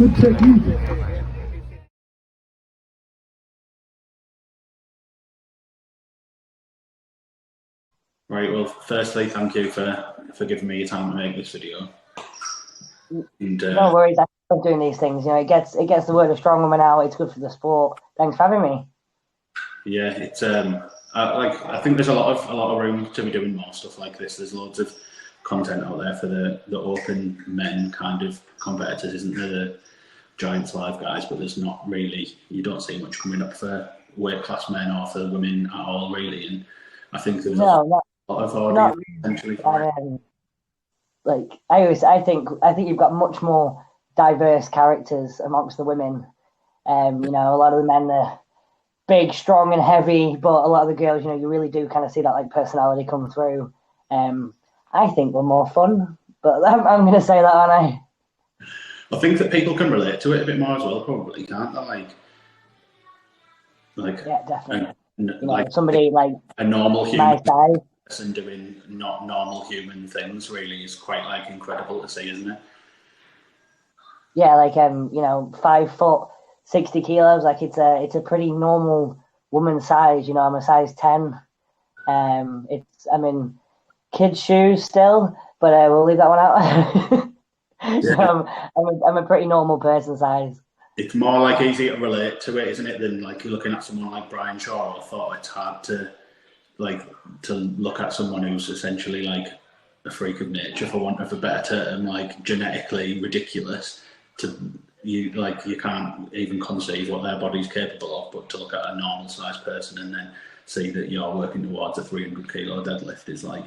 Good technique. Right, well, firstly, thank you for giving me your time to make this video. And, no worries, I love doing these things. You know, it gets the word of Strongwoman out. It's good for the sport. Thanks for having me. Yeah, it's I think there's a lot of room to be doing more stuff like this. There's loads of content out there for the open men kind of competitors, isn't there? The Giants Live guys, but there's not really. You don't see much coming up for weight class men or for women at all, really. And I think there's a lot of audience potentially for it. Like I think you've got much more diverse characters amongst the women. You know, a lot of the men are big, strong, and heavy, but a lot of the girls, you know, you really do kind of see that like personality come through. I think we're more fun, but I'm going to say that, aren't I? I think that people can relate to it a bit more as well, probably, can't they? Like yeah, definitely. You know, like somebody like a normal human size person doing not normal human things really is quite like incredible to see, isn't it? Yeah, like you know, 5 foot, 60 kilos. Like it's a pretty normal woman size. You know, I'm a size 10. I'm in kids' shoes still, but we'll leave that one out. Yeah. So I'm a pretty normal person size. It's more like easy to relate to it, isn't it, than like looking at someone like Brian Shaw. I thought it's hard to look at someone who's essentially like a freak of nature, for want of a better term, like genetically ridiculous. You can't even conceive what their body's capable of, but to look at a normal sized person and then see that you're working towards a 300 kilo deadlift is like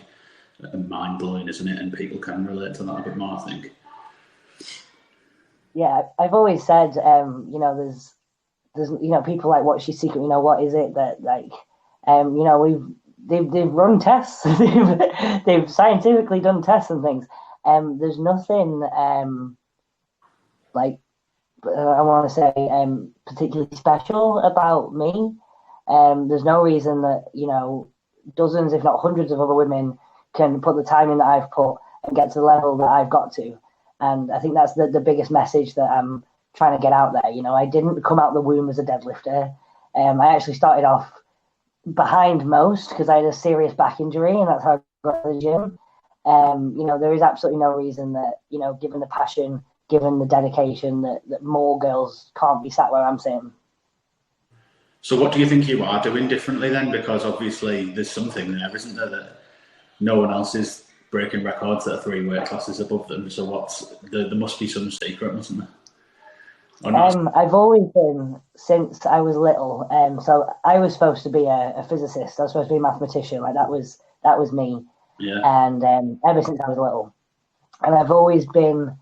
mind blowing, isn't it? And people can relate to that a bit more, I think. Yeah, I've always said, you know, there's, you know, people like, what's your secret? You know, what is it that like, you know, they've run tests, they've scientifically done tests and things. There's nothing like I want to say particularly special about me. There's no reason that, you know, dozens, if not hundreds of other women can put the time in that I've put and get to the level that I've got to. And I think that's the biggest message that I'm trying to get out there. You know, I didn't come out the womb as a deadlifter. I actually started off behind most because I had a serious back injury, and that's how I got to the gym. You know, there is absolutely no reason that, you know, given the passion, given the dedication, that more girls can't be sat where I'm sitting. So what do you think you are doing differently then? Because obviously there's something there, isn't there, that no one else is breaking records that are 3 weight classes above them. So there must be some secret, mustn't there? I've always been since I was little. So I was supposed to be a physicist. I was supposed to be a mathematician. Like that was me. Yeah. And ever since I was little, and I've always been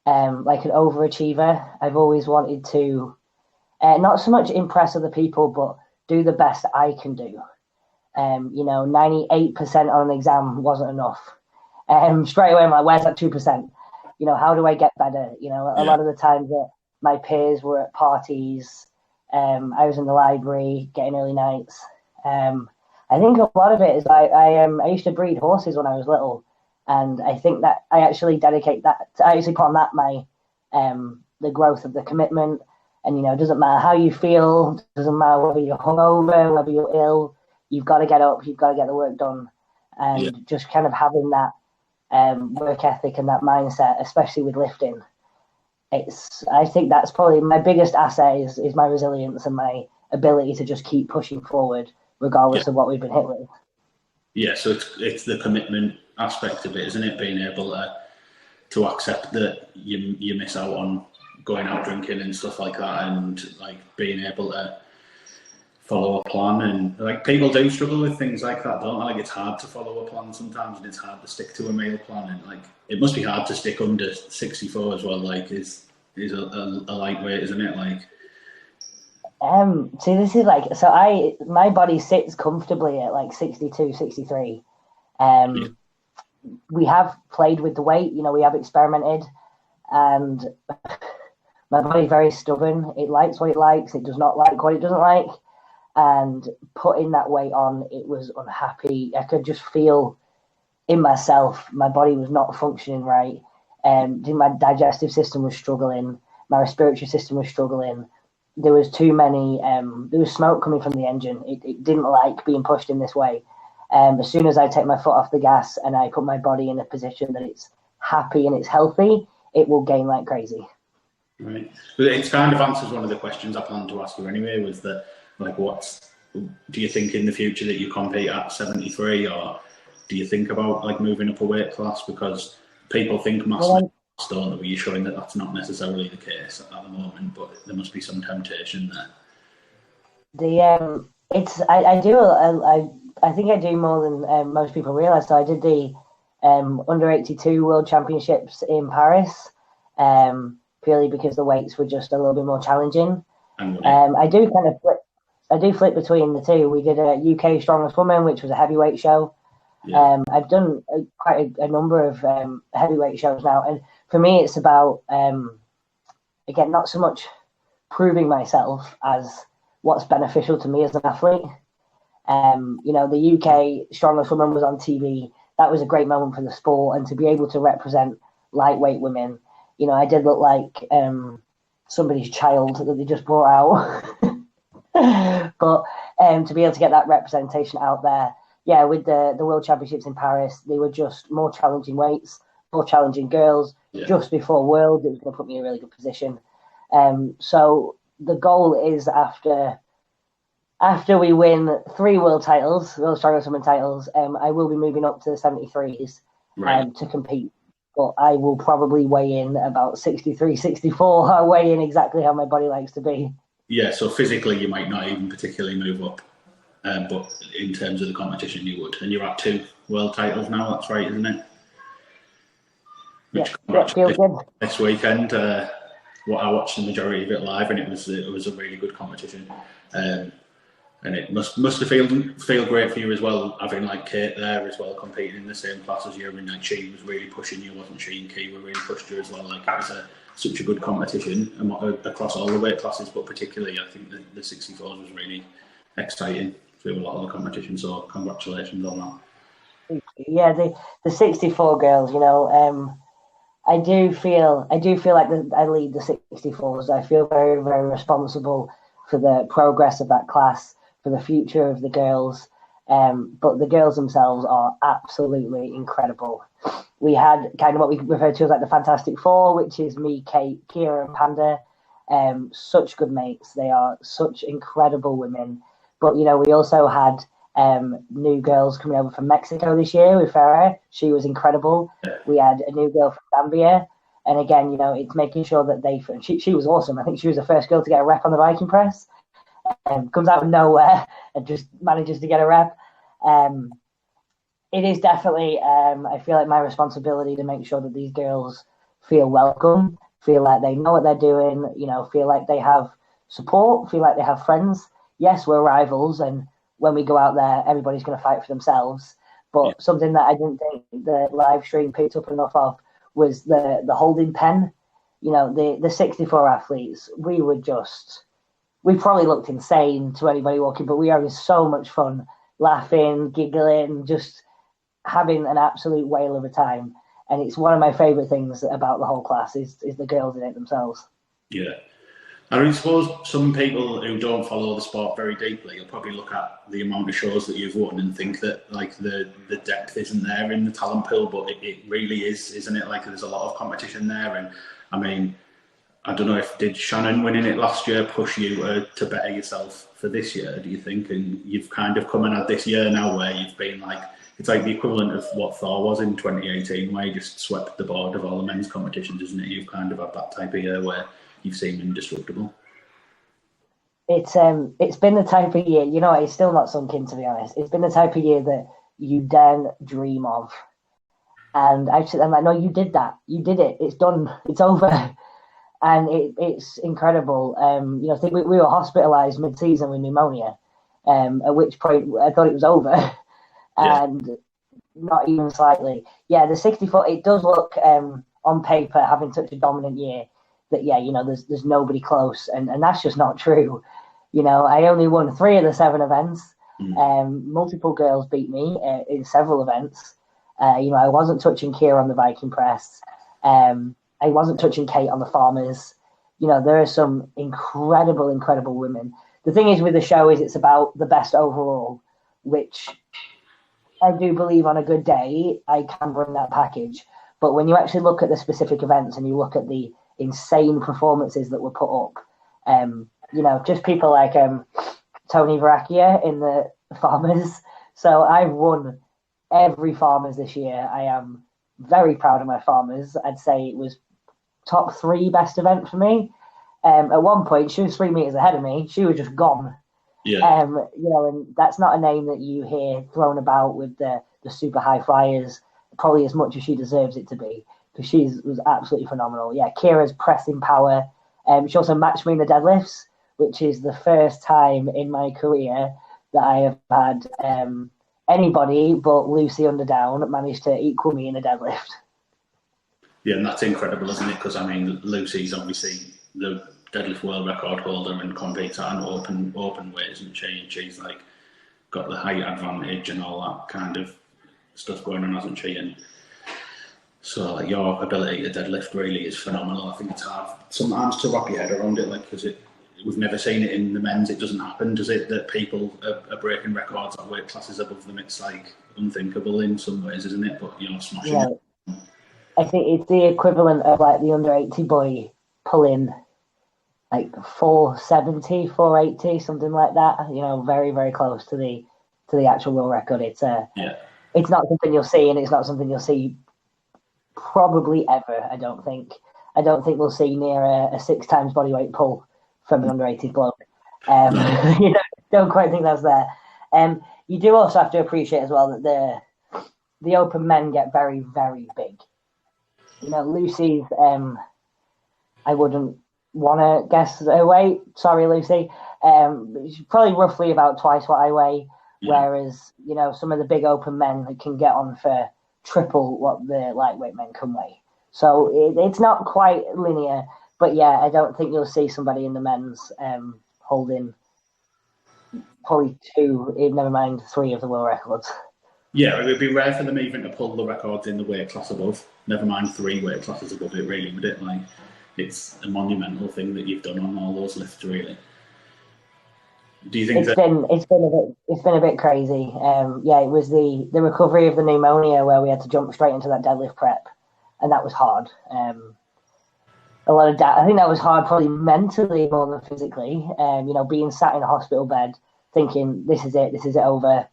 like an overachiever. I've always wanted to not so much impress other people, but do the best I can do. You know, 98% on an exam wasn't enough. Straight away I'm like, where's that 2%? You know, how do I get better? You know, a lot of the times that my peers were at parties, I was in the library getting early nights. I think a lot of it is I used to breed horses when I was little, and I think that I actually dedicate that. I actually put on that my the growth of the commitment. And you know, it doesn't matter how you feel, it doesn't matter whether you're hungover, whether you're ill. You've got to get up. You've got to get the work done, and just kind of having that work ethic and that mindset, especially with lifting. I think that's probably my biggest asset is my resilience and my ability to just keep pushing forward regardless of what we've been hit with. Yeah, so it's the commitment aspect of it, isn't it? Being able to accept that you miss out on going out drinking and stuff like that, and like being able to follow a plan. And like people do struggle with things like that, don't they? Like it's hard to follow a plan sometimes, and it's hard to stick to a meal plan, and like it must be hard to stick under 64 as well. Like is a lightweight, isn't it? Like see, this is like, so my body sits comfortably at like 62, 63. We have played with the weight, you know, we have experimented, and my body's very stubborn. It likes what it likes. It does not like what it doesn't like. And putting that weight on, it was unhappy. I could just feel in myself, my body was not functioning right. My digestive system was struggling. My respiratory system was struggling. There was too many. There was smoke coming from the engine. It didn't like being pushed in this way. As soon as I take my foot off the gas and I put my body in a position that it's happy and it's healthy, it will gain like crazy. Right. But it kind of answers one of the questions I planned to ask you anyway, was that, like, do you think in the future that you compete at 73, or do you think about like moving up a weight class? Because people think massive, don't they? But you're showing that that's not necessarily the case at the moment, but there must be some temptation there. I think I do more than most people realise. So I did the under 82 World Championships in Paris, purely because the weights were just a little bit more challenging. I do flip between the two. We did a UK Strongest Woman, which was a heavyweight show. Yeah. I've done quite a number of heavyweight shows now, and for me, it's about again, not so much proving myself as what's beneficial to me as an athlete. The UK Strongest Woman was on TV. That was a great moment for the sport, and to be able to represent lightweight women, I did look like somebody's child that they just brought out. But to be able to get that representation out there, yeah, with the World Championships in Paris, they were just more challenging weights, more challenging girls. Yeah. Just before World, it was going to put me in a really good position. So the goal is after we win 3 world titles, World Strongest Woman titles, I will be moving up to the 73s to compete. But I will probably weigh in about 63, 64. I weigh in exactly how my body likes to be. Yeah, so physically you might not even particularly move up, but in terms of the competition you would. And you're at 2 world titles now, that's right, isn't it? Feels good. This weekend, I watched the majority of it live, and it was a really good competition. And it must have feel great for you as well, having like Kate there as well, competing in the same class as you. I mean, like, she was really pushing you, wasn't she? And Kate really pushed her as well. Like, it was such a good competition across all the weight classes, but particularly I think the 64s was really exciting through a lot of the competition. So congratulations on that. Yeah, the 64 girls, I do feel like I lead the 64s. I feel very, very responsible for the progress of that class, for the future of the girls. But the girls themselves are absolutely incredible. We had kind of what we refer to as like the Fantastic Four, which is me, Kate, Kira, and Panda. Such good mates. They are such incredible women. But, we also had new girls coming over from Mexico this year with Farah. She was incredible. We had a new girl from Zambia. And again, it's making sure that she was awesome. I think she was the first girl to get a rep on the Viking press. Comes out of nowhere and just manages to get a rep. It is definitely, I feel like my responsibility to make sure that these girls feel welcome, feel like they know what they're doing, feel like they have support, feel like they have friends. Yes, we're rivals, and when we go out there, everybody's going to fight for themselves. But something that I didn't think the live stream picked up enough of was the holding pen. The 64 athletes, we probably looked insane to anybody walking, but we were having so much fun, laughing, giggling, just having an absolute whale of a time. And it's one of my favourite things about the whole class is the girls in it themselves. Yeah. I suppose some people who don't follow the sport very deeply will probably look at the amount of shows that you've won and think that like the depth isn't there in the talent pool, but it really is, isn't it? Like, there's a lot of competition there. And I mean, I don't know did Shannon winning it last year push you to better yourself for this year, do you think? And you've kind of come in at this year now where you've been like, it's like the equivalent of what Thor was in 2018, where he just swept the board of all the men's competitions, isn't it? You've kind of had that type of year where you've seemed indestructible. It's been the type of year, it's still not sunk in, to be honest. It's been the type of year that you then dream of. And I'm like, no, you did that. You did it. It's done. It's over. And it's incredible. I think we were hospitalised mid-season with pneumonia, at which point I thought it was over. And not even slightly. Yeah, the 64, it does look on paper, having such a dominant year, that, there's nobody close. And that's just not true. I only won 3 of the 7 events. Multiple girls beat me in several events. I wasn't touching Kira on the Viking press. I wasn't touching Kate on the farmers. you know, there are some incredible women. The thing is with the show is it's about the best overall, which I do believe on a good day I can bring that package. But when you actually look at the specific events and you look at the insane performances that were put up, you know, just people like Tony Varacchia in the Farmers. So I've won every Farmers this year. I am very proud of my Farmers. I'd say it was top 3 best event for me. At one point, she was 3 meters ahead of me. She was just gone. Yeah. You know, and that's not a name that you hear thrown about with the super high flyers, probably as much as she deserves it to be, because she was absolutely phenomenal. Yeah, Kira's pressing power. She also matched me in the deadlifts, which is the first time in my career that I have had anybody but Lucy Underdown manage to equal me in a deadlift. Yeah, and that's incredible, isn't it? Because, I mean, Lucy's obviously the deadlift world record holder and competes at an open weight, isn't she? And she's, like, got the height advantage and all that kind of stuff going on, hasn't she? And so, like, your ability to deadlift really is phenomenal. I think it's hard sometimes to wrap your head around it, like, because we've never seen it in the men's. It doesn't happen, does it? That people are breaking records at weight classes above them. It's like unthinkable in some ways, isn't it? But you're smashing it. I think it's the equivalent of like the under 80 boy pulling like 470, 480, something like that. You know, very, very close to the actual world record. It's It's not something you'll see, and it's not something you'll see probably ever. I don't think we'll see near a 6 times bodyweight pull from an under 80 bloke. You know, don't quite think that's there. You do also have to appreciate as well that the open men get very, very big. You know, Lucy's, I wouldn't want to guess her weight. Sorry, Lucy. She's probably roughly about twice what I weigh, whereas, you know, some of the big open men can get on for triple what the lightweight men can weigh. So it's not quite linear, but yeah, I don't think you'll see somebody in the men's holding probably 2, never mind 3 of the world records. Yeah, it would be rare for them even to pull the records in the weight class above. Never mind 3 weight classes above it, really, would it? Like, it's a monumental thing that you've done on all those lifts, really. Do you think it's been a bit crazy? Yeah, it was the recovery of the pneumonia where we had to jump straight into that deadlift prep, and that was hard. A lot of I think that was hard, probably mentally more than physically. You know, being sat in a hospital bed, thinking this is it over.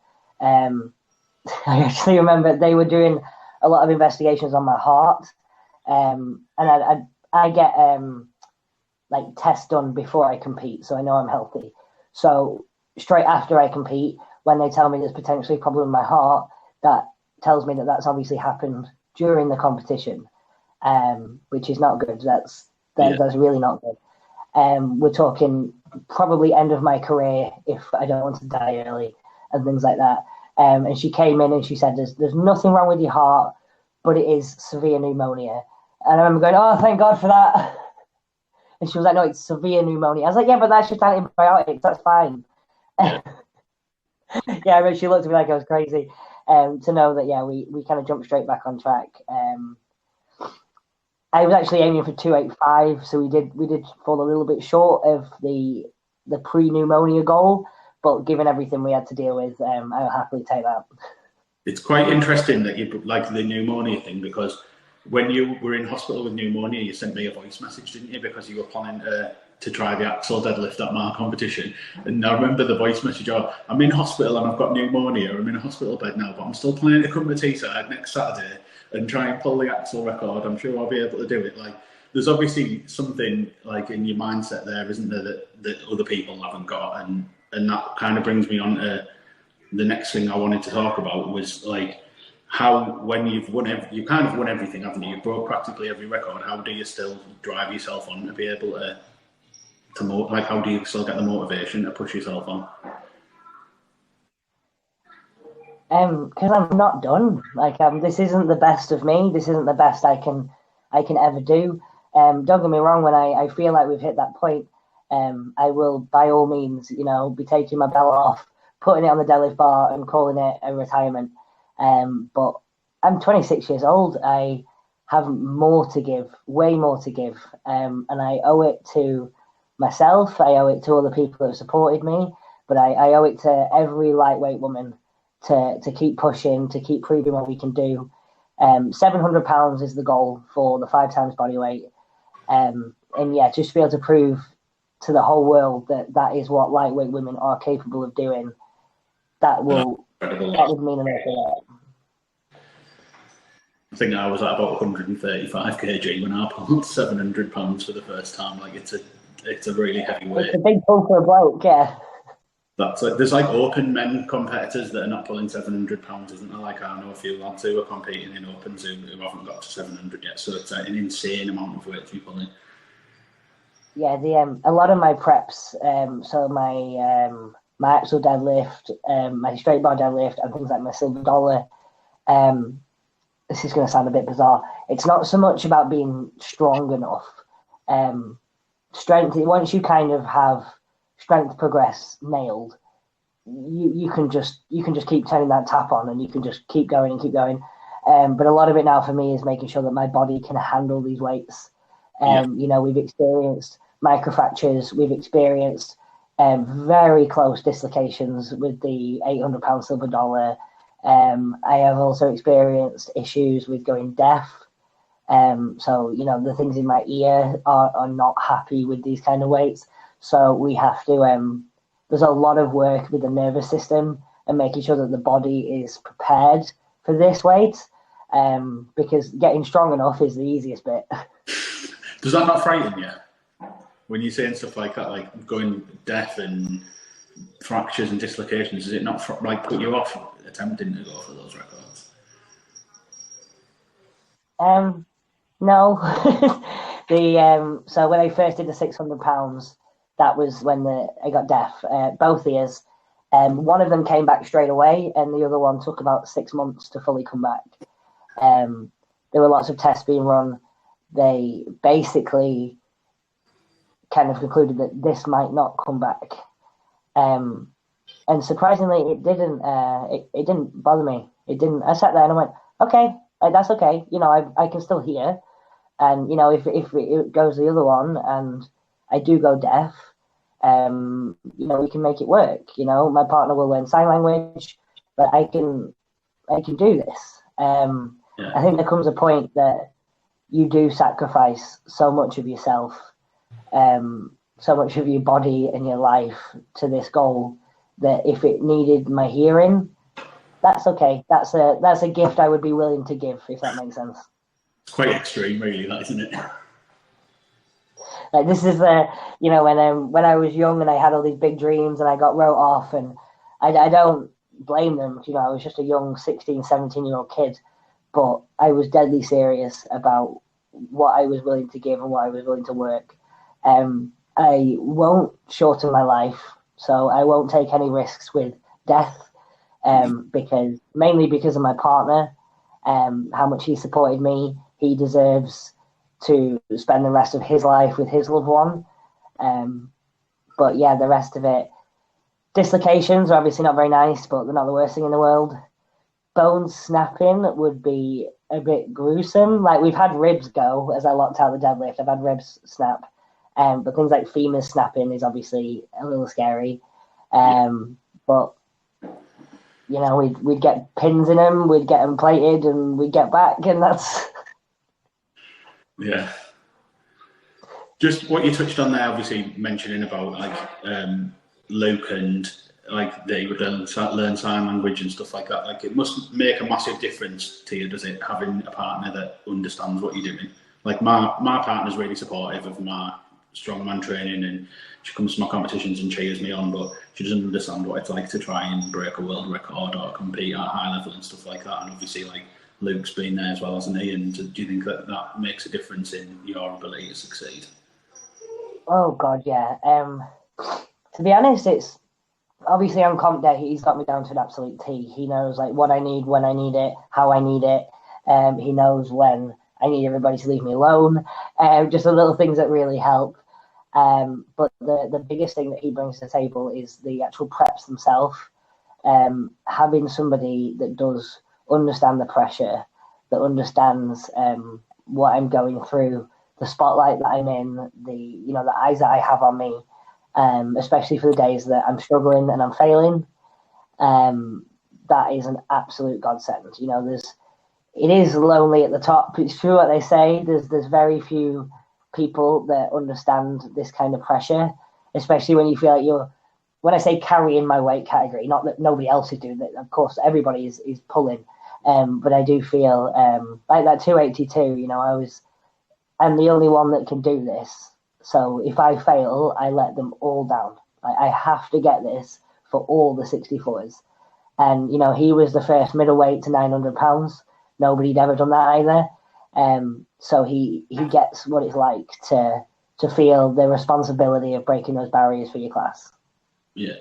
I actually remember they were doing a lot of investigations on my heart, and I get like tests done before I compete, so I know I'm healthy. So straight after I compete, when they tell me there's potentially a problem in my heart, that tells me that that's obviously happened during the competition, which is not good. That's really not good. We're talking probably end of my career if I don't want to die early and things like that. And she came in and she said, there's nothing wrong with your heart, but it is severe pneumonia. And I remember going, oh, thank God for that. And she was like, no, it's severe pneumonia. I was like, yeah, but that's just antibiotics. That's fine. Yeah, I mean, she looked at me like I was crazy. To know that, yeah, we kind of jumped straight back on track. I was actually aiming for 285, so we did fall a little bit short of the pre-pneumonia goal. But given everything we had to deal with, I'll happily take that. It's quite interesting that you like the pneumonia thing, because when you were in hospital with pneumonia, you sent me a voice message, didn't you? Because you were planning to try the axle deadlift at my competition. And I remember the voice message, I'm in hospital and I've got pneumonia. I'm in a hospital bed now, but I'm still planning to come to Teesside next Saturday and try and pull the axle record. I'm sure I'll be able to do it. Like, there's obviously something like in your mindset there, isn't there, that other people haven't got, and that kind of brings me on to the next thing I wanted to talk about, was like how, when you've you kind of won everything, haven't you? You've broke practically every record. How do you still drive yourself on to be able to like, how do you still get the motivation to push yourself on? Because I'm not done. Like, this isn't the best of me. This isn't the best I can ever do. Don't get me wrong. When I feel like we've hit that point, I will, by all means, you know, be taking my belt off, putting it on the deadlift bar and calling it a retirement. But I'm 26 years old. I have more to give, way more to give. And I owe it to myself, I owe it to all the people that have supported me, but I owe it to every lightweight woman to keep pushing, to keep proving what we can do. £700 is the goal for the 5 times body weight. And yeah, just to be able to prove to the whole world that is what lightweight women are capable of doing, that would mean an awful lot. I think I was at about 135 kg when I pulled 700 pounds for the first time. Like it's a really heavy weight. It's a big pull for a bloke, yeah. That's like there's like open men competitors that are not pulling 700 pounds, isn't there? Like I know a few lads who are competing in opens who haven't got to 700 yet. So it's an insane amount of weight to be pulling. Yeah, a lot of my preps, so my actual deadlift, my straight bar deadlift, and things like my silver dollar. This is going to sound a bit bizarre. It's not so much about being strong enough. Strength. Once you kind of have strength progress nailed, you can just keep turning that tap on, and you can just keep going and keep going. But a lot of it now for me is making sure that my body can handle these weights. You know, we've experienced microfractures, we've experienced very close dislocations with the 800-pound silver dollar. I have also experienced issues with going deaf. So, you know, the things in my ear are not happy with these kind of weights. So we have to, there's a lot of work with the nervous system and making sure that the body is prepared for this weight. Because getting strong enough is the easiest bit. Does that not frighten you? When you're saying stuff like that, like going deaf and fractures and dislocations, does it not like put you off attempting to go for those records? No. So when I first did the 600 pounds, that was when I got deaf, both ears. One of them came back straight away, and the other one took about 6 months to fully come back. There were lots of tests being run. They basically kind of concluded that this might not come back. And surprisingly, it didn't. It didn't bother me. It didn't. I sat there and I went, okay, that's okay. You know, I can still hear. And you know, if it goes the other one, and I do go deaf, you know, we can make it work. You know, my partner will learn sign language, but I can do this. I think there comes a point that you do sacrifice so much of yourself, so much of your body and your life to this goal, that if it needed my hearing, that's okay. That's a gift I would be willing to give, if that makes sense. It's quite extreme, really, that, isn't it? Like this is you know, when I was young and I had all these big dreams and I got wrote off, and I don't blame them. You know, I was just a young 16, 17-year-old kid, but I was deadly serious about what I was willing to give and what I was willing to work. I won't shorten my life, so I won't take any risks with death, mainly because of my partner, how much he supported me. He deserves to spend the rest of his life with his loved one. But yeah, the rest of it, dislocations are obviously not very nice, but they're not the worst thing in the world. Bone snapping would be a bit gruesome. Like we've had ribs go as I locked out the deadlift. I've had ribs snap. But things like femurs snapping is obviously a little scary. But you know, we'd get pins in them, we'd get them plated, and we'd get back, and that's. Yeah. Just what you touched on there, obviously mentioning about like Luke and like they would learn sign language and stuff like that. Like it must make a massive difference to you, does it, having a partner that understands what you're doing? Like my partner's really supportive of my strongman training, and she comes to my competitions and cheers me on, but she doesn't understand what it's like to try and break a world record or compete at a high level and stuff like that. And obviously, like Luke's been there as well, hasn't he? And do you think that makes a difference in your ability to succeed? Oh God, yeah. To be honest, it's obviously on comp day he's got me down to an absolute T. He knows like what I need, when I need it, how I need it. He knows when I need everybody to leave me alone. Just the little things that really help. But the biggest thing that he brings to the table is the actual preps themselves. Having somebody that does understand the pressure, that understands what I'm going through, the spotlight that I'm in, the eyes that I have on me, especially for the days that I'm struggling and I'm failing. That is an absolute godsend. It is lonely at the top. It's true what they say. There's very few people that understand this kind of pressure, especially when you feel like you're. When I say carrying my weight category, not that nobody else is doing it. Of course, everybody is pulling. But I do feel like that 282. I'm the only one that can do this. So if I fail, I let them all down. I have to get this for all the 64s. And, he was the first middleweight to 900 pounds. Nobody'd ever done that either. So he gets what it's like to feel the responsibility of breaking those barriers for your class. Yeah.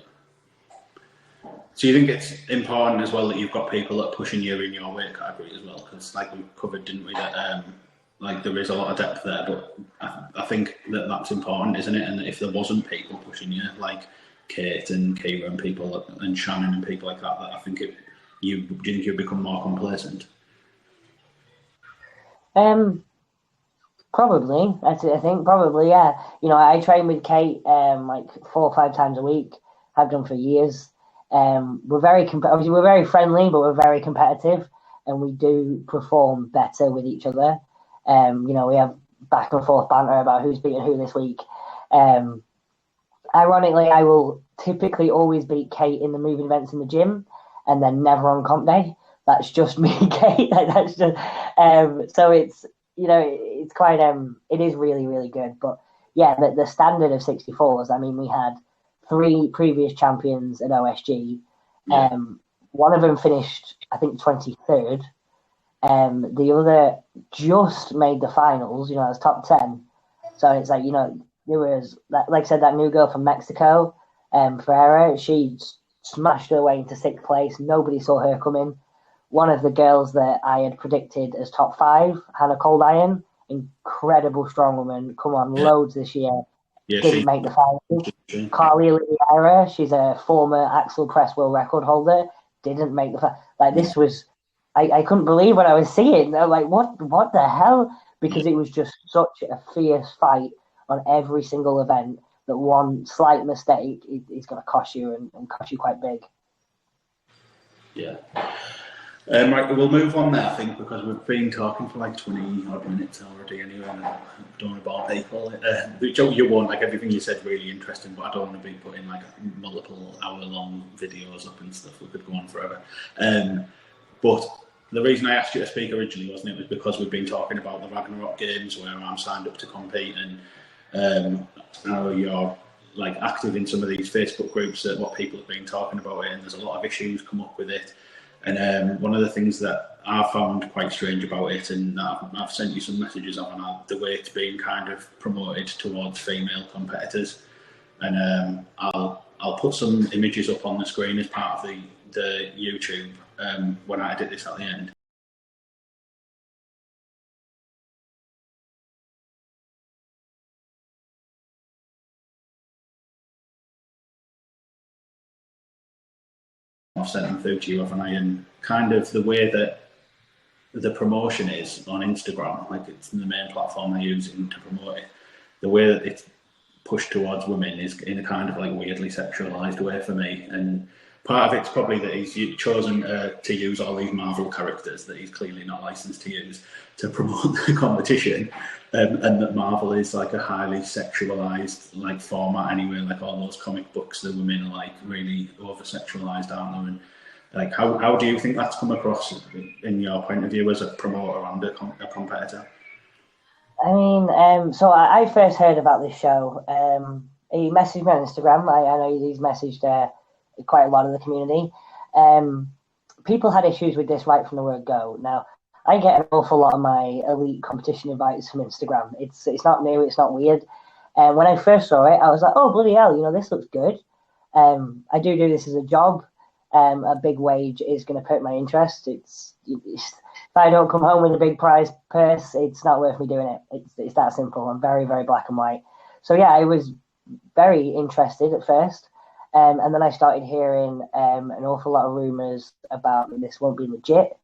So you think it's important as well that you've got people that are pushing you in your weight category as well? Because like we covered, didn't we, that there is a lot of depth there, but I think that's important, isn't it? And if there wasn't people pushing you, like Kate and Kira and people and Shannon and people like that, I think do you think you'd become more complacent? Probably. I think probably, yeah. I train with Kate like 4 or 5 times a week. Have done for years. We're very obviously we're very friendly, but we're very competitive, and we do perform better with each other. We have back and forth banter about who's beating who this week. Ironically, I will typically always beat Kate in the moving events in the gym, and then never on comp day. That's just me, Kate. That's just so it's it's quite it is really, really good. But yeah, the standard of 64s. I mean, we had 3 previous champions at OSG. Yeah. One of them finished, I think, 23rd. The other just made the finals. It was top 10. So it's like there was, like I said, that new girl from Mexico, Ferreira. She smashed her way into 6th place. Nobody saw her coming. One of the girls that I had predicted as top 5, Hannah Coldiron, incredible strongwoman, come on, loads this year. Yeah, didn't make the finals. Carly Oliveira, she's a former Axel Press world record holder, didn't make the finals. Like, this was, I couldn't believe what I was seeing. I was like, what the hell? Because it was just such a fierce fight on every single event that one slight mistake is going to cost you and cost you quite big. Yeah. Right, we'll move on there, I think, because we've been talking for like 20 odd minutes already anyway, and I don't want to bore people. You won't, like, everything you said really interesting, but I don't want to be putting like multiple hour-long videos up and stuff. We could go on forever. But the reason I asked you to speak originally, wasn't it, was because we've been talking about the Ragnarok games where I'm signed up to compete, and I know you're like active in some of these Facebook groups that what people have been talking about it, and there's a lot of issues come up with it. And one of the things that I found quite strange about it, and I've sent you some messages on, the way it's being kind of promoted towards female competitors. And I'll put some images up on the screen as part of the YouTube when I edit this at the end. I've sent them through to you, haven't I? And kind of the way that the promotion is on Instagram, like it's the main platform they're using to promote it, the way that it's pushed towards women is in a kind of like weirdly sexualized way for me. And part of it's probably that he's chosen to use all these Marvel characters that he's clearly not licensed to use to promote the competition, and that Marvel is like a highly sexualized like format anyway. Like all those comic books, the women are like really over sexualized, aren't they? And like, how do you think that's come across in your point of view as a promoter and a competitor? I mean, so I first heard about this show. He messaged me on Instagram. I know he's messaged quite a lot of the community. People had issues with this right from the word go. Now, I get an awful lot of my elite competition invites from Instagram. It's not new. It's not weird. And when I first saw it, I was like, oh, bloody hell, this looks good. I do this as a job. A big wage is going to hurt my interest. If I don't come home with a big prize purse, it's not worth me doing it. It's that simple. I'm very, very black and white. So yeah, I was very interested at first. And then I started hearing an awful lot of rumours about this won't be legit.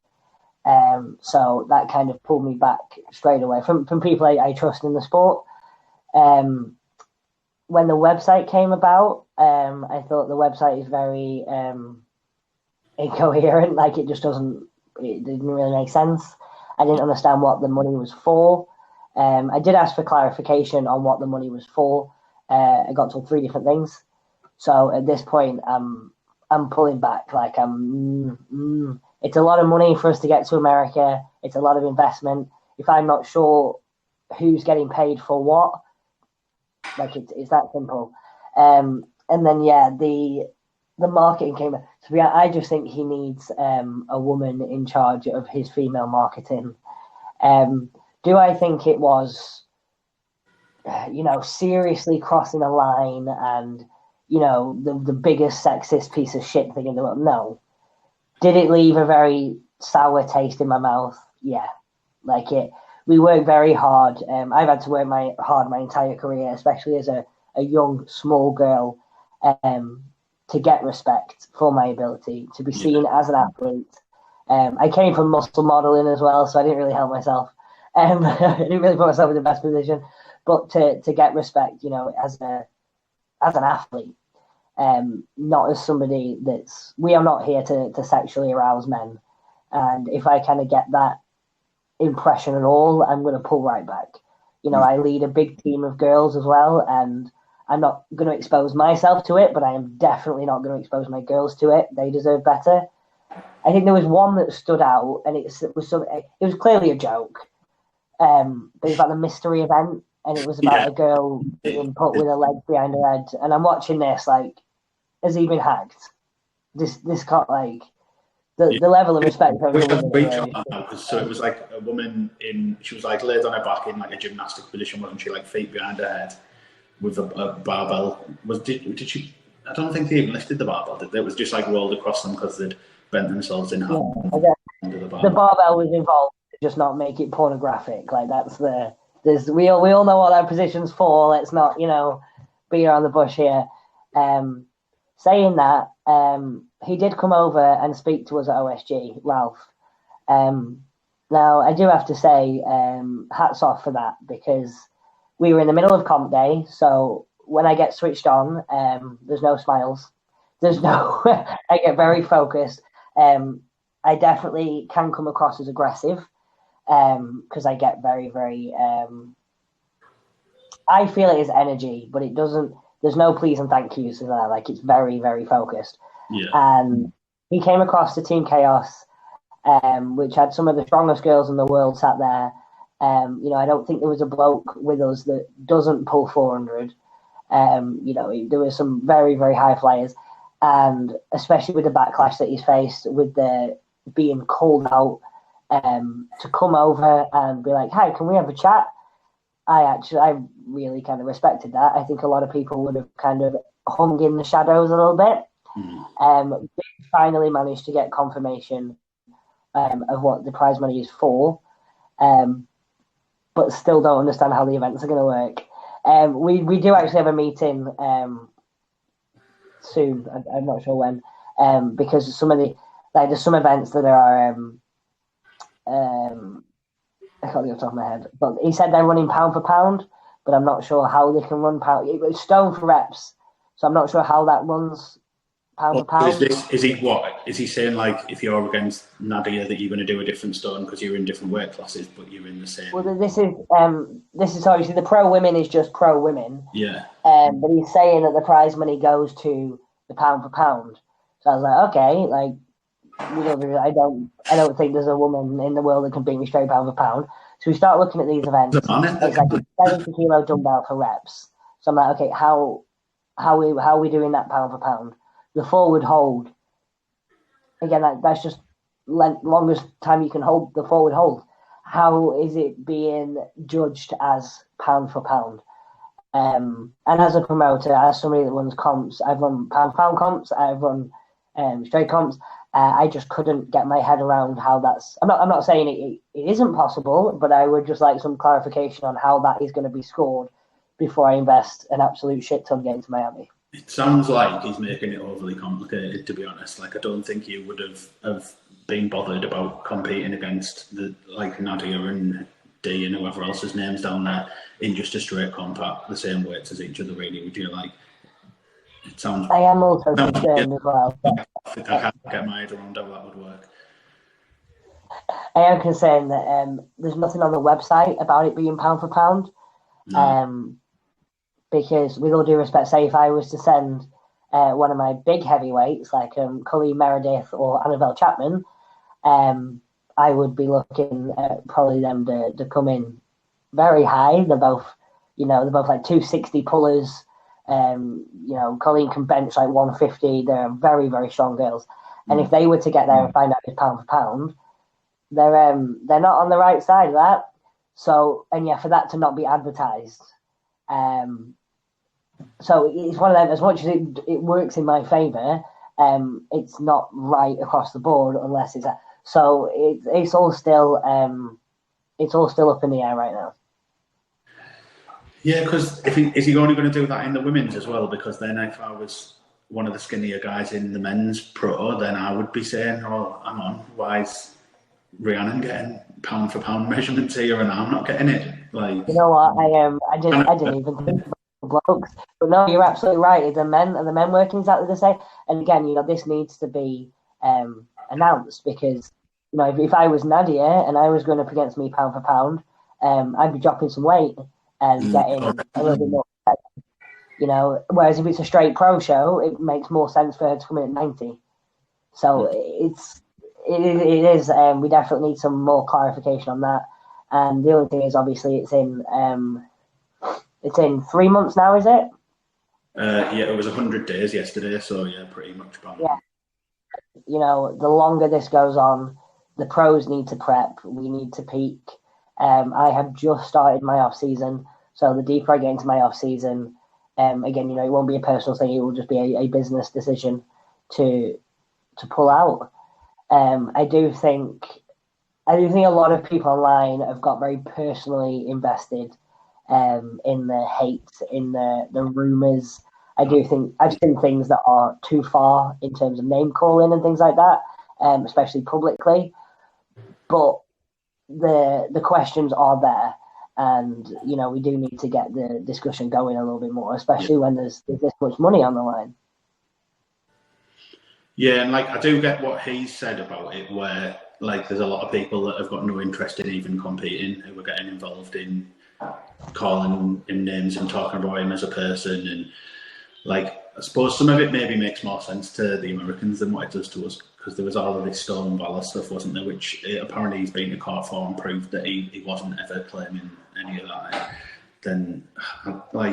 So that kind of pulled me back straight away from people I trust in the sport. When the website came about, I thought the website is very incoherent. Like it didn't really make sense. I didn't understand what the money was for. I did ask for clarification on what the money was for. I got told 3 different things. So at this point, I'm pulling back. Like it's a lot of money for us to get to America. It's a lot of investment. If I'm not sure who's getting paid for what, like it's that simple. And then the marketing came. To be honest, I just think he needs a woman in charge of his female marketing. Do I think it was, seriously crossing a line and, the biggest sexist piece of shit thing in the world? No. Did it leave a very sour taste in my mouth? Yeah. We worked very hard. I've had to work hard my entire career, especially as a young, small girl, to get respect for my ability, to be seen as an athlete. I came from muscle modeling as well, so I didn't really help myself. I didn't really put myself in the best position, but to get respect, as an athlete, not as somebody we are not here to sexually arouse men. And if I kind of get that impression at all, I'm going to pull right back. I lead a big team of girls as well, and I'm not going to expose myself to it, but I am definitely not going to expose my girls to it. They deserve better. I think there was one that stood out, and it was clearly a joke. But it was about the mystery event, and it was about a girl being put with a leg behind her head. And I'm watching this like, has he been hacked? This can't the level of respect for so it was like a woman she was like laid on her back in like a gymnastic position, wasn't she? Like feet behind her head with a barbell. Did she? I don't think they even lifted the barbell. It was just like rolled across them because they'd bent themselves in half. The barbell was involved to just not make it pornographic. Like we all know what that position's for. Let's not beat around the bush here. Saying that, he did come over and speak to us at OSG, Ralph. Now, I do have to say, hats off for that, because we were in the middle of comp day, so when I get switched on, there's no smiles. I get very focused. I definitely can come across as aggressive, because I get very, very... I feel it is energy, but it doesn't... There's no please and thank yous in there. Like, it's very, very focused. Yeah. And he came across to Team Chaos, which had some of the strongest girls in the world sat there. I don't think there was a bloke with us that doesn't pull 400. There were some very, very high flyers. And especially with the backlash that he's faced, with the being called out, to come over and be like, "Hi, can we have a chat?" I really kind of respected that. I think a lot of people would have kind of hung in the shadows a little bit. We finally managed to get confirmation of what the prize money is for, but still don't understand how the events are going to work. We do actually have a meeting soon. I'm not sure when, because some of there's some events that are I can't get off the top of my head, but he said they're running pound for pound, but I'm not sure how they can run pound. It's stone for reps, so I'm not sure how that runs pound for pound. Is he saying, like, if you're against Nadia that you're going to do a different stone because you're in different weight classes, but you're in the same? Well, this is obviously the pro women is just pro women. Yeah. But he's saying that the prize money goes to the pound for pound. So I was like, okay, like, I don't think there's a woman in the world that can beat me straight pound for pound. So we start looking at these events. It's like a 70 kilo dumbbell for reps. So I'm like, okay, how are we doing that pound for pound? The forward hold. Again, that's just longest time you can hold the forward hold. How is it being judged as pound for pound? And as a promoter, as somebody that runs comps, I've run pound for pound comps, I've run straight comps. I just couldn't get my head around how that's... I'm not saying it isn't possible, but I would just like some clarification on how that is going to be scored before I invest an absolute shit ton getting to Miami. It sounds like he's making it overly complicated, to be honest. Like, I don't think you would have been bothered about competing against the like Nadia and D and whoever else's names down there in just a straight combat, the same weights as each other, really? Would you like? It sounds. I am also concerned as well. I can't get my head around how that would work. I am concerned that there's nothing on the website about it being pound for pound. No. Because with all due respect, say if I was to send one of my big heavyweights like Colleen Meredith or Annabelle Chapman, I would be looking at probably them to come in very high. They're both like 260 pullers. Colleen can bench like 150. They're very, very strong girls. And if they were to get there and find out it's pound for pound, they're not on the right side of that. So, and yeah, for that to not be advertised. So it's one of them, as much as it works in my favour, it's not right across the board unless it's so it's all still up in the air right now. Yeah, because is he only going to do that in the women's as well? Because then if I was one of the skinnier guys in the men's pro, then I would be saying, "Oh, hang on, why is Rhiannon getting pound for pound measurements here and I'm not getting it?" Like, you know what? I didn't even think about blokes, but no, you're absolutely right. The men working exactly the same. And again, this needs to be announced because if I was Nadia and I was going up against me pound for pound, I'd be dropping some weight and getting a little bit more. Whereas if it's a straight pro show, it makes more sense for her to come in at 90. So it is. We definitely need some more clarification on that. And the other thing is, obviously, it's in 3 months now, is it? Yeah, it was 100 days yesterday, so yeah, pretty much. Yeah. The longer this goes on, the pros need to prep. We need to peak. I have just started my off season, so the deeper I get into my off season, again, it won't be a personal thing. It will just be a business decision to pull out. I do think a lot of people online have got very personally invested in the hate, in the rumours. I do think I've seen things that are too far in terms of name calling and things like that, especially publicly. But the questions are there, and we do need to get the discussion going a little bit more, especially when there's this much money on the line. Yeah, and I do get what he said about it, where there's a lot of people that have got no interest in even competing, who are getting involved in calling him names and talking about him as a person, and I suppose some of it maybe makes more sense to the Americans than what it does to us, because there was all of this Stolen Valor stuff, wasn't there, which apparently he's been to court for and proved that he wasn't ever claiming any of that. Then I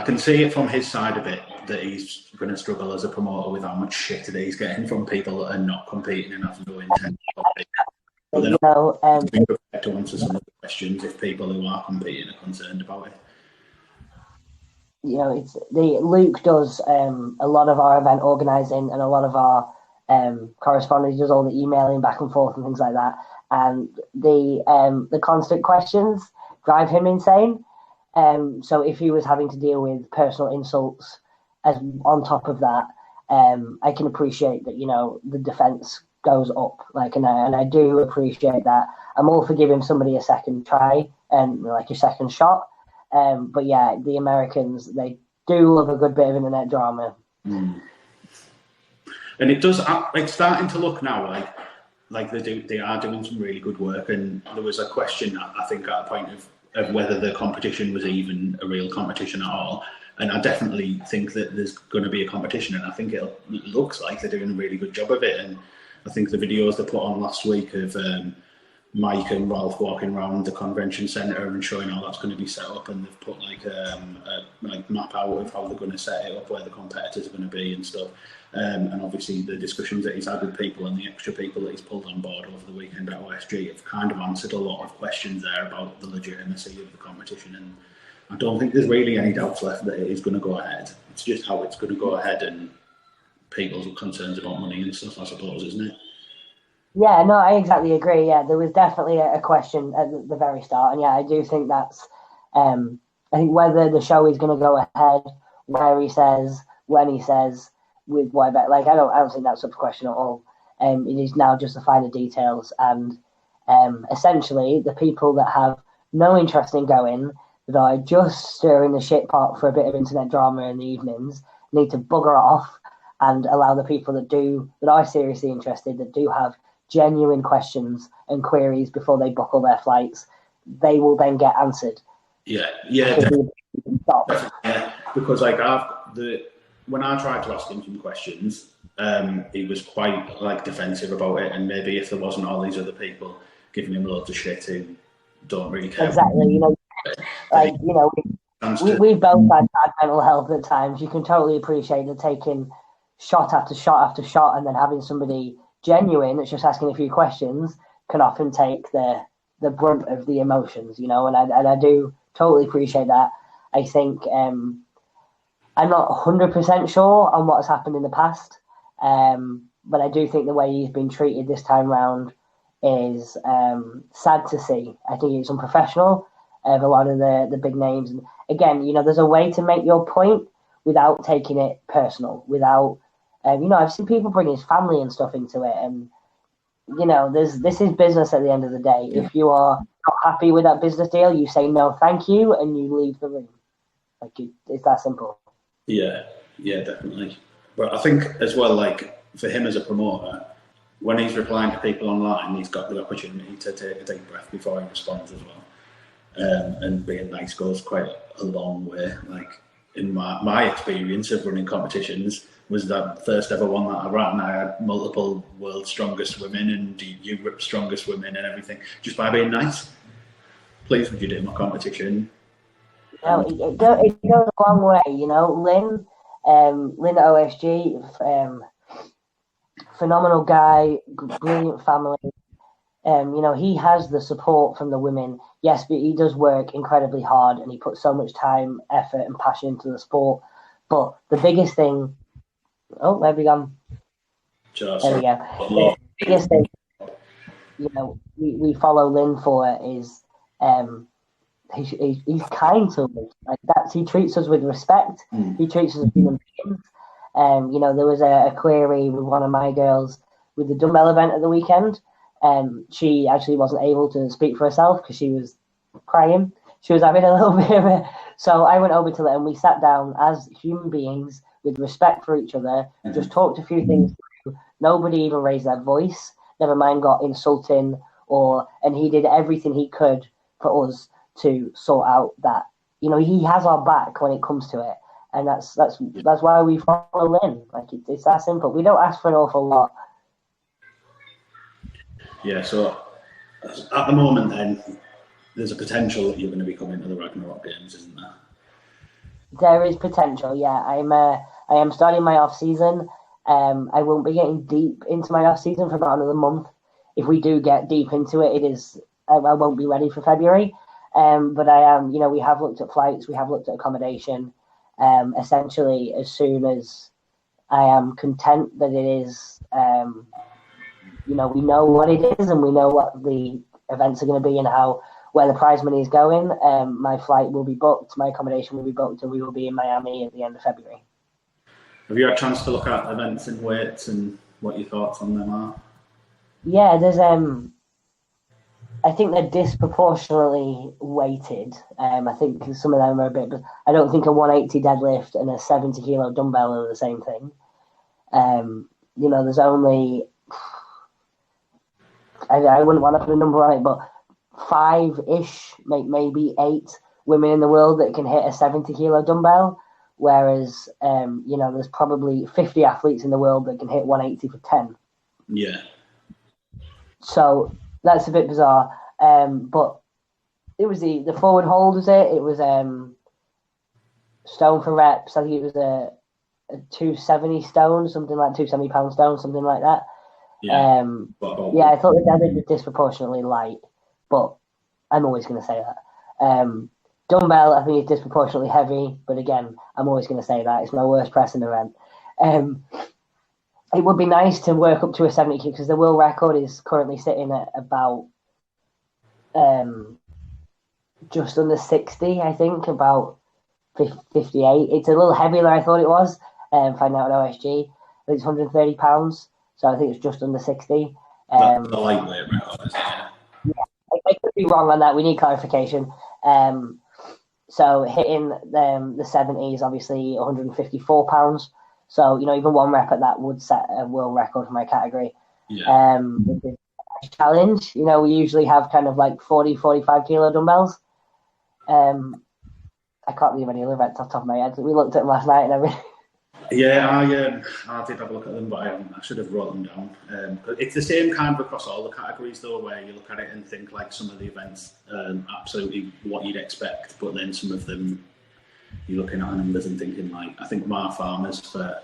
can see it from his side of it that he's going to struggle as a promoter with how much shit that he's getting from people that are not competing and have no intent to compete. But then to answer some of the questions if people who are competing are concerned about it. Luke does a lot of our event organising and a lot of our correspondence. He does all the emailing back and forth and things like that. And the constant questions drive him insane. So if he was having to deal with personal insults as on top of that, I can appreciate that, the defence goes up. And I do appreciate that. I'm all for giving somebody a second try and a second shot. But yeah, the Americans, they do love a good bit of internet drama. And it's starting to look now like they are doing some really good work. And there was a question, I think, at a point of whether the competition was even a real competition at all. And I definitely think that there's going to be a competition, and I think it looks like they're doing a really good job of it. And I think the videos they put on last week of Mike and Ralph walking around the convention centre and showing how that's going to be set up, and they've put a map out of how they're going to set it up, where the competitors are going to be and stuff. And obviously the discussions that he's had with people and the extra people that he's pulled on board over the weekend at OSG have kind of answered a lot of questions there about the legitimacy of the competition. And I don't think there's really any doubts left that it is going to go ahead. It's just how it's going to go ahead and people's concerns about money and stuff, I suppose, isn't it? Yeah, no, I exactly agree. Yeah, there was definitely a question at the very start. And yeah, I do think that's, I think whether the show is going to go ahead, where he says, when he says, with whatever, I don't think that's up for question at all. It is now just the finer details, and essentially the people that have no interest in going, that are just stirring the shit pot for a bit of internet drama in the evenings, need to bugger off and allow the people that are seriously interested, that do have genuine questions and queries before they book all their flights, they will then get answered. Yeah, because like when I tried to ask him some questions, he was quite like defensive about it, and maybe if there wasn't all these other people giving him loads of shit who don't really care. Exactly, we both had bad mental health at times. You can totally appreciate that taking shot after shot after shot, and then having somebody genuine that's just asking a few questions can often take the brunt of the emotions, and I do totally appreciate that. I think I'm not 100% sure on what's happened in the past, but I do think the way he's been treated this time round is sad to see. I think it's unprofessional of a lot of the big names. And again, there's a way to make your point without taking it personal, without, I've seen people bring his family and stuff into it. And, this is business at the end of the day. Yeah. If you are not happy with that business deal, you say no, thank you, and you leave the room. Like, it's that simple. Yeah, definitely. But I think as well, like for him as a promoter, when he's replying to people online, he's got the opportunity to take a deep breath before he responds as well. And being nice goes quite a long way. Like in my experience of running competitions was that first ever one that I ran, I had multiple world's strongest women and Europe's strongest women and everything, just by being nice. Please, would you do my competition? It goes a long way, Lynn at OSG, phenomenal guy, brilliant family. He has the support from the women. Yes, but he does work incredibly hard, and he puts so much time, effort, and passion into the sport. But the biggest thing, there we go. There we go. The biggest thing, we follow Lynn for is he's kind to us. Like that, he treats us with respect. He treats us as human beings. There was a query with one of my girls with the dumbbell event at the weekend. She actually wasn't able to speak for herself because she was crying. She was having a little bit of a... So I went over to her and we sat down as human beings with respect for each other, just talked a few things through. Nobody even raised their voice, never mind got insulting, and he did everything he could for us to sort out that. He has our back when it comes to it. And that's why we follow Lynn. Like it's that simple. We don't ask for an awful lot. Yeah, so at the moment then, there's a potential that you're going to be coming to the Ragnarok Games, isn't there? There is potential, yeah. I am starting my off season. I won't be getting deep into my off season for about another month. If we do get deep into it, I won't be ready for February. But I am, we have looked at flights, we have looked at accommodation. Essentially, as soon as I am content that it is, we know what it is and we know what the events are going to be and where the prize money is going. My flight will be booked, my accommodation will be booked, and we will be in Miami at the end of February. Have you had a chance to look at events and weights and what your thoughts on them are? Yeah, there's I think they're disproportionately weighted. I think some of them are a bit, but I don't think a 180 deadlift and a 70 kilo dumbbell are the same thing. There's only, I wouldn't want to put a number on it, but 5-ish, maybe 8 women in the world that can hit a 70 kilo dumbbell, whereas, there's probably 50 athletes in the world that can hit 180 for 10. Yeah. So that's a bit bizarre. But it was the forward hold, was it? It was stone for reps. I think it was a 270 stone, something like 270 pound stone, something like that. Yeah, I thought the deadlift was disproportionately light, but I'm always going to say that. Dumbbell, I think, is disproportionately heavy, but again, I'm always going to say that. It's my worst pressing event. It would be nice to work up to a 70 kick because the world record is currently sitting at about just under 60, I think, about 58. It's a little heavier than I thought it was. Find out at OSG. I think it's 130 pounds. so I think it's just under 60. That's the lightweight record, isn't it? Yeah, I could be wrong on that. We need clarification. So hitting the 70s, obviously 154 pounds. So, even one rep at that would set a world record for my category. Yeah. Which is a challenge. We usually have kind of like 40, 45 kilo dumbbells. I can't think of any other events off the top of my head. We looked at them last night and everything. Yeah, I did have a look at them, but I should have wrote them down. It's the same kind of across all the categories, though, where you look at it and think like some of the events absolutely what you'd expect, but then some of them you're looking at the numbers and thinking like, I think my farmers for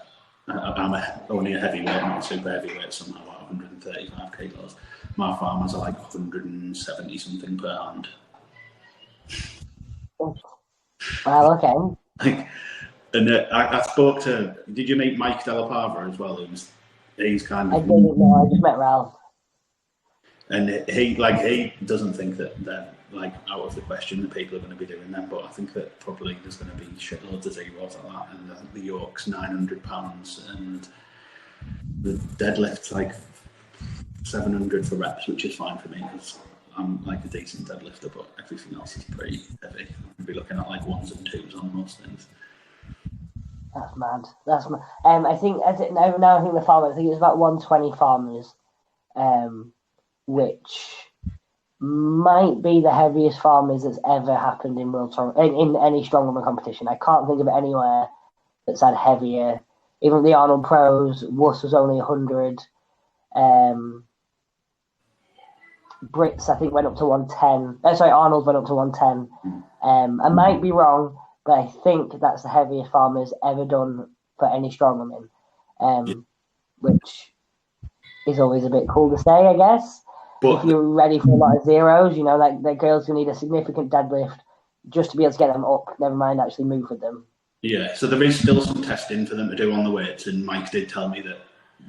I'm only a heavyweight, not a super heavyweight, somehow at 135 kilos. My farmers are like 170 something per hand. Well, okay. And I spoke to. Did you meet Mike Della as well? He's kind of. I didn't know. I just met Ralph. And he doesn't think that they're like out of the question that people are going to be doing them, but I think that probably there's going to be shitloads of zeros like that. And I think the York's 900 pounds and the deadlift's like 700 for reps, which is fine for me because I'm like a decent deadlifter, but everything else is pretty heavy. I'd be looking at like 1s and 2s on most things. That's mad. I think now I think the farmers. I think it's about 120 farmers, which might be the heaviest farmers that's ever happened in in any strongwoman competition. I can't think of it anywhere that's had heavier. Even the Arnold Pros, Wuss was only 100. Brits, I think, went up to 110. Arnold went up to 110. I might be wrong, but I think that's the heaviest farmers ever done for any strongwoman, which is always a bit cool to say, I guess. But if you're ready for a lot of zeros, like the girls who need a significant deadlift just to be able to get them up, never mind actually move with them. Yeah, so there is still some testing for them to do on the weights, and Mike did tell me that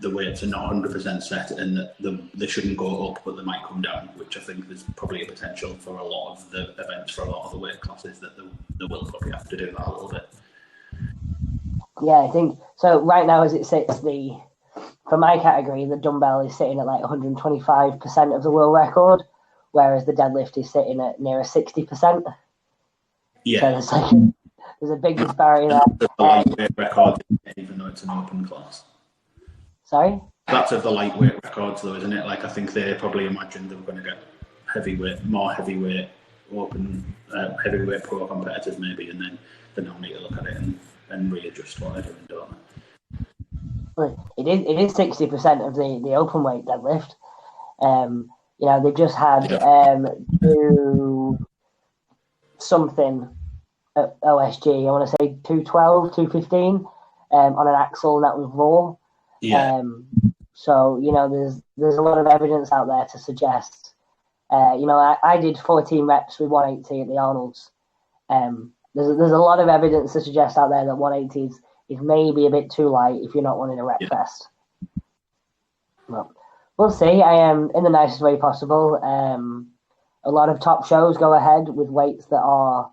the weights are not 100% set and that they shouldn't go up, but they might come down, which I think there's probably a potential for a lot of the events, for a lot of the weight classes, that they will probably have to do that a little bit. Yeah, I think so. Right now, as it sits, for my category, the dumbbell is sitting at like 125% of the world record, whereas the deadlift is sitting at near 60%. Yeah. So there's a big disparity there. The lightweight record, even though it's an open class. Sorry? That's of the lightweight records, though, isn't it? Like, I think they probably imagined they were going to get more heavyweight open, heavyweight pro competitors maybe, and then they now need to look at it and readjust what they're doing, don't they? It is 60% of the open weight deadlift. They've just had something at OSG. I want to say 212, 215 on an axle, and that was raw. Yeah. So there's a lot of evidence out there to suggest. I did 14 reps with 180 at the Arnold's. There's a lot of evidence to suggest out there that 180 is maybe a bit too light if you're not wanting a rep fest. Well, we'll see. I am in the nicest way possible. A lot of top shows go ahead with weights that are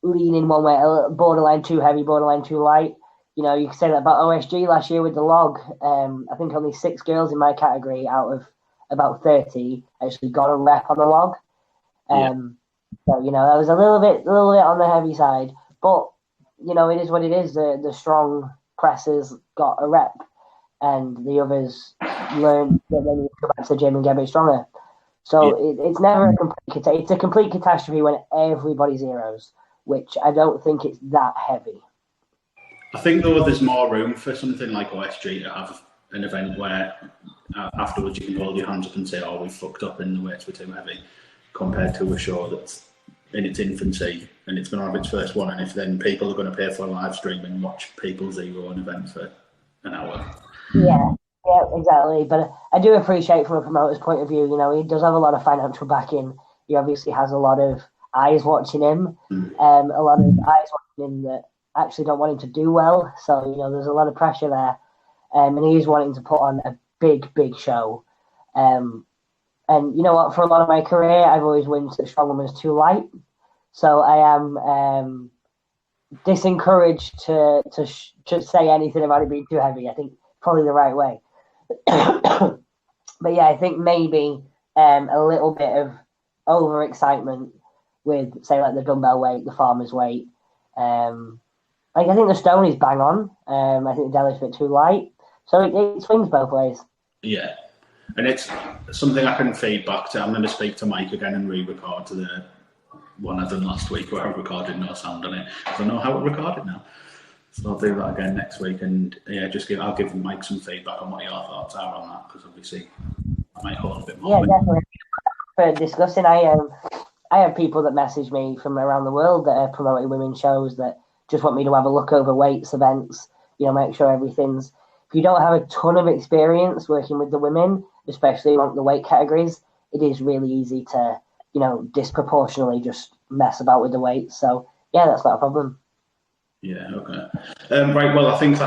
leaning one way, borderline too heavy, borderline too light. You can say that about OSG last year with the log. I think only 6 girls in my category out of about 30 actually got a rep on the log. So that was a little bit on the heavy side, but it is what it is. The strong presses got a rep, and the others learned that they need to go back to the gym and get a bit stronger. So it's never it's a complete catastrophe when everybody zeros, which I don't think it's that heavy. I think, though, there's more room for something like OSG to have an event where afterwards you can hold your hands up and say, oh, we fucked up and the weights were too heavy, compared to a show that's in its infancy and it's going to have its first one. And if then people are going to pay for a live stream and watch people zero an event for an hour. Yeah, exactly. But I do appreciate from a promoter's point of view, he does have a lot of financial backing. He obviously has a lot of eyes watching him, a lot of eyes watching him that actually don't want him to do well. So, there's a lot of pressure there. And he is wanting to put on a big show. And you know what? For a lot of my career, I've always winced that Strongwoman is too light. So I am disencouraged to say anything about it being too heavy. I think probably the right way. But yeah, I think maybe a little bit of overexcitement with, say, like the dumbbell weight, the farmer's weight. Like I think the stone is bang on. I think the deadlift's a bit too light, so it swings both ways. Yeah, and it's something I can feed back to. I'm going to speak to Mike again and re-record to the one I done last week where I recorded no sound on it. I know how to record it now. So I'll do that again next week, and yeah, I'll give Mike some feedback on what your thoughts are on that, because obviously I might hold a bit more. Yeah, definitely. For discussing, I have people that message me from around the world that are promoting women's shows that just want me to have a look over weights events, make sure everything's. If you don't have a ton of experience working with the women, especially among the weight categories, it is really easy to, disproportionately just mess about with the weights. So yeah, that's not a problem. Yeah, okay. Right, well, I think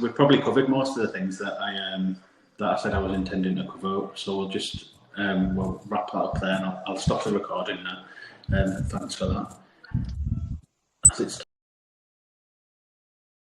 we've probably covered most of the things that I said I was intending to cover. So we'll just we'll wrap that up there, and I'll stop the recording now. Thanks for that. As it's